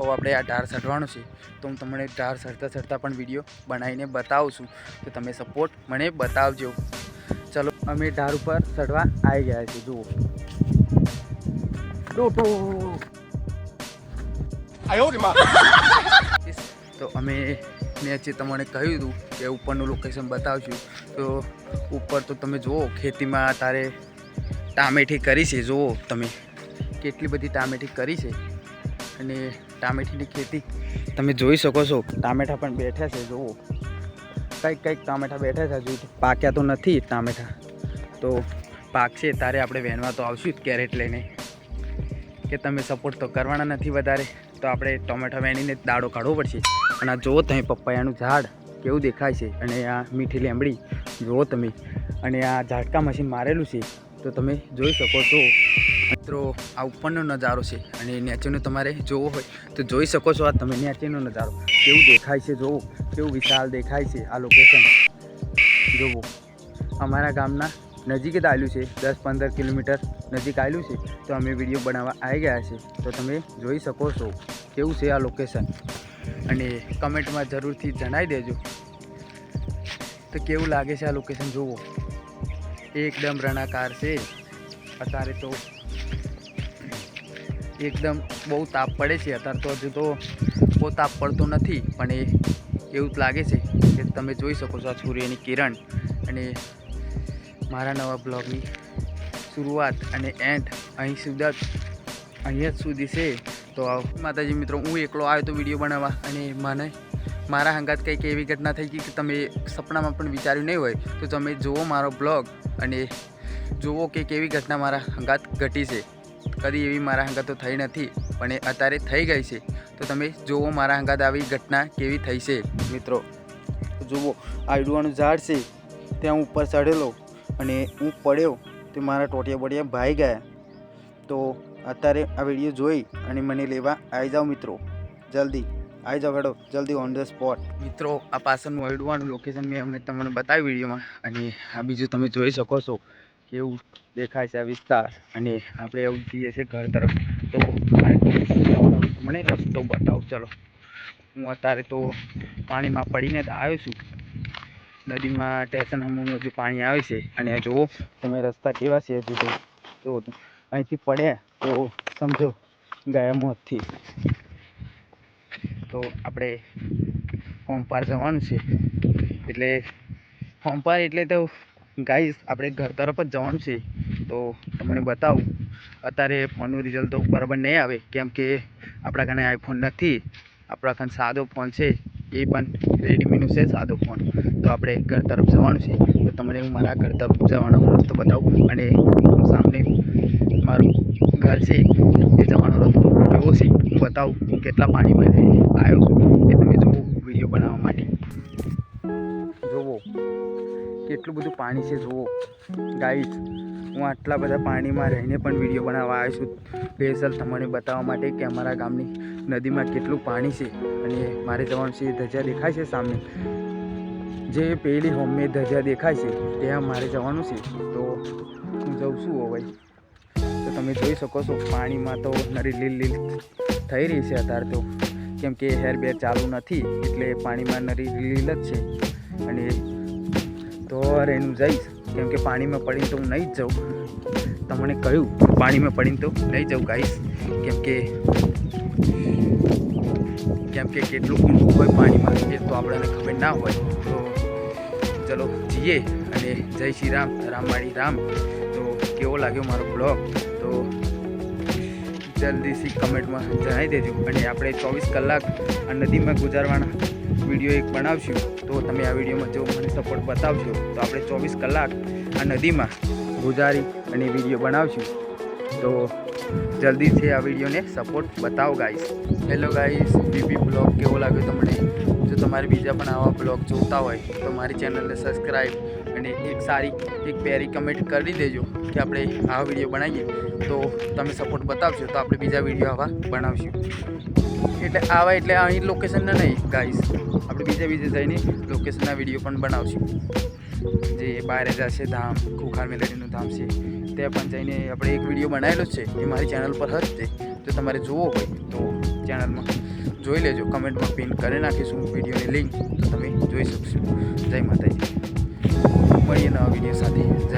હવે આપણે આ ઢાર ચઢવાનું છે, તો હું તમને ઢાર ચડતા પણ વિડીયો બનાવીને બતાવું છું, તો તમે સપોર્ટ મને બતાવજો. ચલો અમે ઢાર ઉપર ચડવા આવી ગયા છીએ. જુઓ તો અમે મેં તમને કહ્યું હતું કે ઉપરનું લોકેશન બતાવશું. તો ઉપર તો તમે જુઓ, ખેતીમાં તારે ટામેટી કરી છે. જુઓ તમે કેટલી બધી ટામેટી કરી છે, અને ટામેટીની ખેતી તમે જોઈ શકો છો. ટામેટા પણ બેઠા છે. જુઓ કંઈક ટામેટા બેઠા છે, હજુ પાક્યા તો નથી. ટામેટા તો પાકશે તારે આપણે વહેણવા તો આવશું જ કેરેટ લઈને, કે તમે સપોર્ટ તો કરવાના નથી વધારે, તો આપણે ટોમેટો વેણીને દાડો કાઢવો પડશે. અને આ જુઓ તમે પપૈયાનું ઝાડ કેવું દેખાય છે, અને આ મીઠી લીમડી જુઓ તમે, અને આ ઝાટકા મશીન મારેલું છે, તો તમે જોઈ શકો છો મિત્રો. આ ઉપરનો નજારો છે, અને નીચેનો તમારે જોવો હોય તો જોઈ શકો છો. આ તમે નીચેનો નજારો કેવું દેખાય છે, જુઓ કેવું વિશાળ દેખાય છે. આ લોકેશન જુઓ અમારા ગામના નજીક જ આવેલું છે, 10-15 કિલોમીટર નજીક આવેલું છે. તો અમે વિડીયો બનાવવા આવી ગયા છે, તો તમે જોઈ શકો છો કેવું છે આ લોકેશન. અને કમેન્ટમાં જરૂરથી જણાવી દેજો તો કેવું લાગે છે આ લોકેશન. જુઓ એકદમ રણાકાર છે. અત્યારે તો એકદમ બહુ તાપ પડે છે. અત્યારે તો હજુ તો બહુ તાપ પડતો નથી, પણ એવું જ લાગે છે કે તમે જોઈ શકો છો આ સૂર્યની કિરણ. અને મારા નવા બ્લોગની શરૂઆત અને એન્ડ અહીંયા જ સુધી છે. તો માતાજી મિત્રો, હું એકલો આવ્યો તો વિડીયો બનાવવા, અને મારા હંગાત કંઈક એવી ઘટના થઈ ગઈ કે તમે સપનામાં પણ વિચાર્યું નહીં હોય. તો તમે જુઓ મારો બ્લોગ અને જુઓ કે કેવી ઘટના મારા હંગાત ઘટી છે. કદી એવી મારા હંગાત તો થઈ નથી, પણ અત્યારે થઈ ગઈ છે. તો તમે જુઓ મારા હંગાત આવી ઘટના કેવી થઈ છે મિત્રો. જુઓ આયડુવાનું ઝાડ છે, ત્યાં ઉપર ચડેલો અને હું પડ્યો તો મારા ટોટિયા બોટિયા ભાઈ ગયા. તો અત્યારે આ વિડીયો જોઈ અને મને લેવા આવી જાઓ મિત્રો, જલ્દી આવી જાઓ, હેડો જલ્દી ઓન ધ સ્પોટ. મિત્રો આ પાછળનું આયડવાનું લોકેશન મેં અમને તમને બતાવ્યું વિડીયોમાં, અને આ બીજું તમે જોઈ શકો છો કેવું દેખાય છે આ વિસ્તાર. અને આપણે એવું જઈએ છીએ ઘર તરફ, તો મને રસ્તો બતાવો. ચલો હું અત્યારે તો પાણીમાં પડીને જ આવ્યો છું. નદીમાં સ્ટેશન હજુ પાણી આવે છે, અને જુઓ તમે રસ્તા કેવા છે. હજુ તો અહીંથી પડ્યા તો સમજો ગયા મોતથી. તો આપણે હોમપાર જવાનું છે, એટલે તો ગાઈસ આપણે ઘર તરફ જ જવાનું છે. તો તમને બતાવું, અત્યારે ફોનનું રિઝલ્ટ તો બરાબર નહીં આવે, કેમ કે આપણા કને આઈફોન નથી. આપણા કને સાદો ફોન છે, એ પણ રેડમીનું છે સાદો ફોન. તો આપણે ઘર તરફ જવાનું છે, તો તમને હું મારા ઘર તરફ જવાનો રસ્તો બતાવું. અને સામે મારું ઘર છે, એ જવાનો રસ્તો એવો છે બતાવું. કેટલા પાણીમાં આવ્યો છું એ તમે જુઓ વિડીયો બનાવવા માટે. જુઓ કેટલું બધું પાણી છે. જુઓ ગાઈસ, હું આટલા બધા પાણીમાં રહીને પણ વિડીયો બનાવવા આવ્યો છું, સ્પેશિયલ તમને બતાવવા માટે કે અમારા ગામની નદીમાં કેટલું પાણી છે. અને મારે જવાનું છે, ધજા દેખાય છે સામે, જે પેલી હોમે ધજા દેખાય છે ત્યાં મારે જવાનું છે. તો હું જઉં છું હવે. તો તમે જોઈ શકો છો પાણીમાં તો નરી લીલ થઈ રહી છે અત્યારે તો, કેમ કે હેરબેર ચાલુ નથી, એટલે પાણીમાં નરી લીલ જ છે. અને તો એનું જઈશ, કેમ કે પાણીમાં પડીને તો હું નહીં જ જાઉં. તમને કહ્યું પાણીમાં પડીને તો નહીં જાઉં ગાઈસ, કેમ કે કેટલું ઊંડું હોય પાણીમાં એ તો આપણને ખબર ના હોય. તો ચલો જઈએ, અને જય શ્રી રામ, રામવાડી રામ. તો કેવો લાગ્યો મારો બ્લોગ તો જલ્દીથી કમેન્ટમાં જણાવી દેજો. અને આપણે 24 કલાક આ નદીમાં ગુજારવાના વિડીયો એક બનાવશું. તો તમે આ વિડીયોમાં જો મને સપોર્ટ બતાવશો તો આપણે 24 કલાક આ નદીમાં ગુજારી અને વિડીયો બનાવશું. તો જલ્દીથી આ વિડીયોને સપોર્ટ બતાવો ગાઈસ. હેલો ગાઈસ, બીબી બ્લોગ કેવો લાગ્યો તમને? જો તમારે બીજા પણ આવા બ્લોગ જોતા હોય તો મારી ચેનલને સબસ્ક્રાઈબ અને એક પ્યારી કમેન્ટ કરી દેજો કે આપણે આવા વિડીયો બનાવીએ. તો તમે સપોર્ટ બતાવશો તો આપણે બીજા વિડીયો આવા બનાવશું. એટલે અહીં લોકેશનના નહીં ગાઈસ, આપણે બીજા જઈને લોકેશનના વિડીયો પણ બનાવશું. જે બહાર જશે ધામ, ખુખાર મેલડીનું ધામ છે, ત્યાં પણ જઈને આપણે એક વિડીયો બનાવેલો છે, એ મારી ચેનલ પર જ છે. જો તમારે જોવો હોય તો ચેનલમાં જોઈ લેજો, કમેન્ટમાં પિન કરી નાખીશું વિડીયોની લિંક, તો તમે જોઈ શકશો. જય માતાજી, મળીએ નવા વિડીયો સાથે.